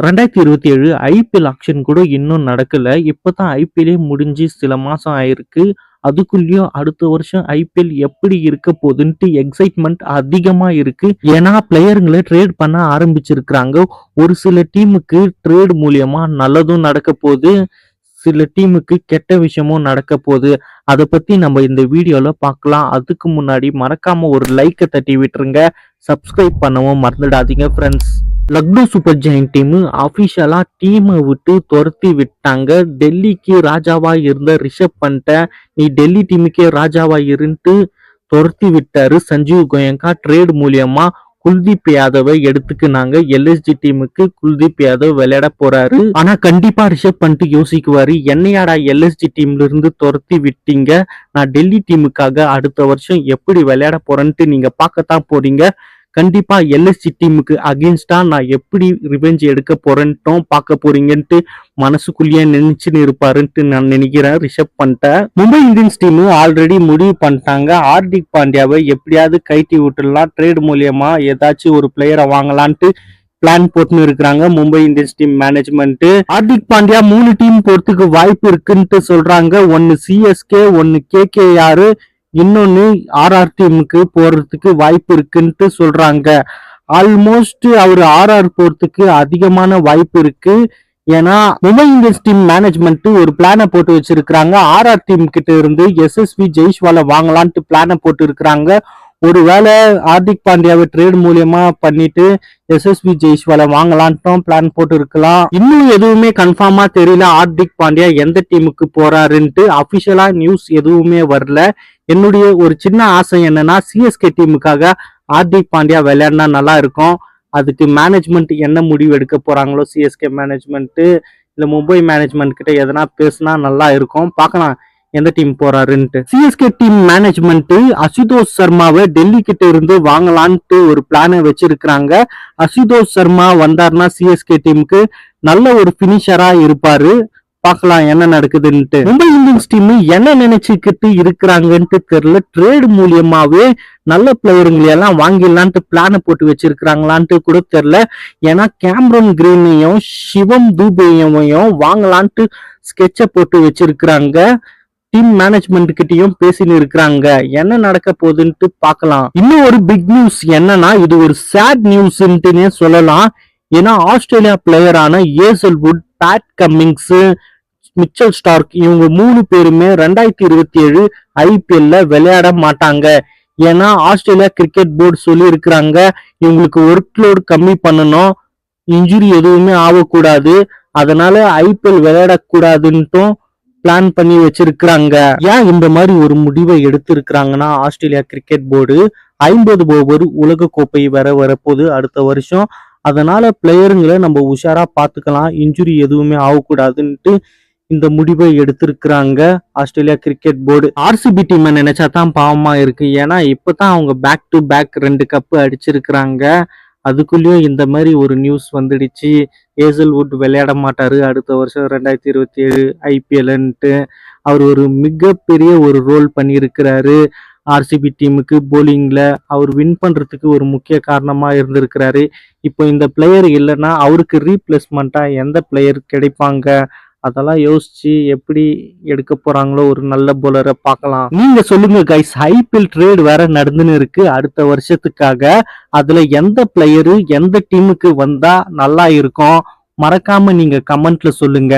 2027 IPL action கூட இன்னும் நடக்கல. இப்பதான் ஐபிஎல்லே முடிஞ்சு சில மாசம் ஆயிருக்கு. அதுக்குள்ளயும் அடுத்த வருஷம் ஐபிஎல் எப்படி இருக்க போகுதுன்ட்டு எக்ஸைட்மெண்ட் அதிகமா இருக்கு. ஏன்னா பிளேயருங்களை ட்ரேட் பண்ண ஆரம்பிச்சிருக்கிறாங்க. ஒரு சில டீமுக்கு ட்ரேட் மூலியமா நல்லதும் நடக்க போகுது, சில டீமுக்கு கெட்ட விஷயமும் நடக்க போகுது. அதை பத்தி நம்ம இந்த வீடியோல பார்க்கலாம். அதுக்கு முன்னாடி மறக்காம ஒரு லைக்கை தட்டி விட்டுருங்க. சப்ஸ்கிரைப் பண்ணவும் மறந்துடாதீங்க friends. Lucknow super giant team அபிஷியலா டீமை விட்டு துரத்தி விட்டாங்க. டெல்லிக்கு ராஜாவா இருந்த ரிஷப் பண்ட்ட நீ டெல்லி டீமுக்கே ராஜாவா இருந்துட்டு துரத்தி விட்டாரு சஞ்சீவ் கோயங்கா. ட்ரேட் மூலியமா குல்தீப் யாதவை எடுத்துக்கினாங்க. எல்எஸ்ஜி டீமுக்கு குல்தீப் யாதவ் விளையாட போறாரு. ஆனா கண்டிப்பா ரிஷப் பண்ணிட்டு யோசிக்குவாரு, என்னையாடா எல்எஸ்ஜி டீம்ல இருந்து துரத்தி விட்டீங்க, நான் டெல்லி டீமுக்காக அடுத்த வருஷம் எப்படி விளையாட போறேன்ட்டு நீங்க பார்க்கத்தான் போறீங்க. கண்டிப்பா எல்எஸ்சி டீமுக்கு அகேன்ஸ்டா நான் எப்படி ரிவெஞ்ச் எடுக்க போறேன்ட்டும் பார்க்க போறீங்கன்ட்டு மனசுக்குள்ளேயே நினைச்சுன்னு இருப்பாருன்ட்டு நான் நினைக்கிறேன் ரிஷப் பண்ணிட்ட. மும்பை இந்தியன்ஸ் டீம் ஆல்ரெடி முடிவு பண்ணிட்டாங்க, ஹார்திக் பாண்டியாவை எப்படியாவது கைட்டி விட்டுடலாம், ட்ரேட் மூலியமா ஏதாச்சும் ஒரு பிளேயரை வாங்கலான்ட்டு பிளான் போட்டுன்னு இருக்கிறாங்க Mumbai Indians team management. Hardik Pandya 3 team போறதுக்கு வாய்ப்பு இருக்குன்ட்டு சொல்றாங்க. ஒன்னு சிஎஸ்கே, ஒன்னு கேகேஆர், இன்னொன்னு ஆர்ஆர் டீமுக்கு போறதுக்கு வாய்ப்பு இருக்குன்ட்டு சொல்றாங்க. ஆல்மோஸ்ட் அவர் ஆர்ஆர் போறதுக்கு அதிகமான வாய்ப்பு இருக்கு. ஏன்னா மும்பை இந்தியன்ஸ் டீம் மேனேஜ்மெண்ட் ஒரு பிளானை போட்டு வச்சிருக்கிறாங்க. ஆர்ஆர் டீம் கிட்ட இருந்து எஸ்எஸ்வி ஜெய்ஸ்வாலை வாங்கலான்ட்டு பிளானை போட்டு இருக்கிறாங்க. ஒருவேளை ஹார்திக் பாண்டியாவை ட்ரேட் மூலியமா பண்ணிட்டு எஸ்எஸ்வி ஜெய்ஸ்வாலை வாங்கலான்ட்டும் பிளான் போட்டு இருக்கலாம். இன்னும் எதுவுமே கன்ஃபார்மா தெரியல ஹார்திக் பாண்டியா எந்த டீமுக்கு போறாருன்ட்டு. அபிஷியலா நியூஸ் எதுவுமே வரல. என்னுடைய ஒரு சின்ன ஆசை என்னன்னா, சிஎஸ்கே டீமுக்காக ஹார்திக் பாண்டியா விளையாடினா நல்லா இருக்கும். அதுக்கு மேனேஜ்மெண்ட் என்ன முடிவு எடுக்க போறாங்களோ, சிஎஸ்கே மேனேஜ்மெண்ட் இல்ல மும்பை மேனேஜ்மெண்ட் கிட்ட எதனா பேசினா நல்லா இருக்கும். பார்க்கலாம் எந்த டீம் போறாருன்ட்டு. சிஎஸ்கே டீம் மேனேஜ்மெண்ட் அசுதோஷ் சர்மாவை டெல்லி கிட்ட இருந்து வாங்கலான்ட்டு ஒரு பிளானை வச்சிருக்கிறாங்க. அசுதோஷ் சர்மா வந்தாருன்னா சிஎஸ்கே டீமுக்கு நல்ல ஒரு பினிஷரா இருப்பாரு. பார்க்கலாம் என்ன நடக்குதுன்ட்டு. மும்பை இந்தியன்ஸ் டீம் என்ன நினைச்சுக்கிட்டு இருக்கிறாங்கன்ட்டு தெரியல. ட்ரேட் மூலியமாவே நல்ல பிளேயருங்களையெல்லாம் வாங்கிடலான்ட்டு பிளானை போட்டு வச்சிருக்கிறாங்களான்ட்டு கூட தெரியல. ஏன்னா கேம்ரன் கிரீனையும் சிவம் தூபேயையும் வாங்கலான்ட்டு ஸ்கெட்சை போட்டு வச்சிருக்கிறாங்க. டீம் மேனேஜ்மெண்ட் கிட்டையும் பேசின்னு இருக்கிறாங்க. என்ன நடக்க போகுதுன்ட்டு பார்க்கலாம். இன்னும் ஒரு பிக் நியூஸ் என்னன்னா, இது ஒரு சேட் நியூஸ்ன்ட்டுனே சொல்லலாம். ஏன்னா Australia பிளேயரான Hazlewood, bad கம்மிங்ஸ், Mitchell Stark இவங்க 3 பேருமே 2027 ஐபிஎல்ல விளையாட மாட்டாங்க. ஏன்னா ஆஸ்திரேலியா கிரிக்கெட் போர்டு சொல்லி இருக்கிறாங்க, இவங்களுக்கு ஒர்க் லோட் கம்மி பண்ணணும், இன்ஜுரி எதுவுமே ஆகக்கூடாது, அதனால ஐபிஎல் விளையாடக்கூடாதுன்ட்டும் பிளான் பண்ணி வச்சிருக்கிறாங்க. ஏன் இந்த மாதிரி ஒரு முடிவை எடுத்திருக்கிறாங்கன்னா, ஆஸ்திரேலியா கிரிக்கெட் போர்டு 50 ஓவர் உலக கோப்பை வரப்போகுது அடுத்த வருஷம். அதனால பிளேயருங்களை நம்ம உஷாரா பார்த்துக்கலாம், இன்ஜுரி எதுவுமே ஆகக்கூடாதுன்ட்டு இந்த முடிவை எடுத்திருக்கிறாங்க ஆஸ்திரேலியா கிரிக்கெட் போர்டு. ஆர்சிபி டீமை நினைச்சா தான் பாவமா இருக்கு. ஏன்னா இப்பதான் அவங்க பேக் டு பேக் 2 கப்பு அடிச்சிருக்கிறாங்க. அதுக்குள்ளேயும் இந்த மாதிரி ஒரு நியூஸ் வந்துடுச்சு, ஏசல்வுட் விளையாட மாட்டாரு அடுத்த வருஷம் 2027 ஐபிஎல்ன்ட்டு. அவர் ஒரு மிகப்பெரிய ஒரு ரோல் பண்ணியிருக்கிறாரு ஆர்சிபி டீமுக்கு. போலிங்ல அவர் வின் பண்றதுக்கு ஒரு முக்கிய காரணமா இருந்திருக்கிறாரு. இப்போ இந்த பிளேயர் இல்லைன்னா அவருக்கு ரீப்ளேஸ்மெண்டா எந்த பிளேயர் கிடைப்பாங்க, அதெல்லாம் யோசிச்சு எப்படி எடுக்க போறாங்களோ ஒரு நல்ல போலரை பார்க்கலாம். நீங்க சொல்லுங்க கைஸ், ஐபிஎல் ட்ரேட் வேற நடந்துன்னு இருக்கு அடுத்த வருஷத்துக்காக. அதுல எந்த பிளேயரு எந்த டீமுக்கு வந்தா நல்லா இருக்கும், மறக்காம நீங்க கமெண்ட்ல சொல்லுங்க.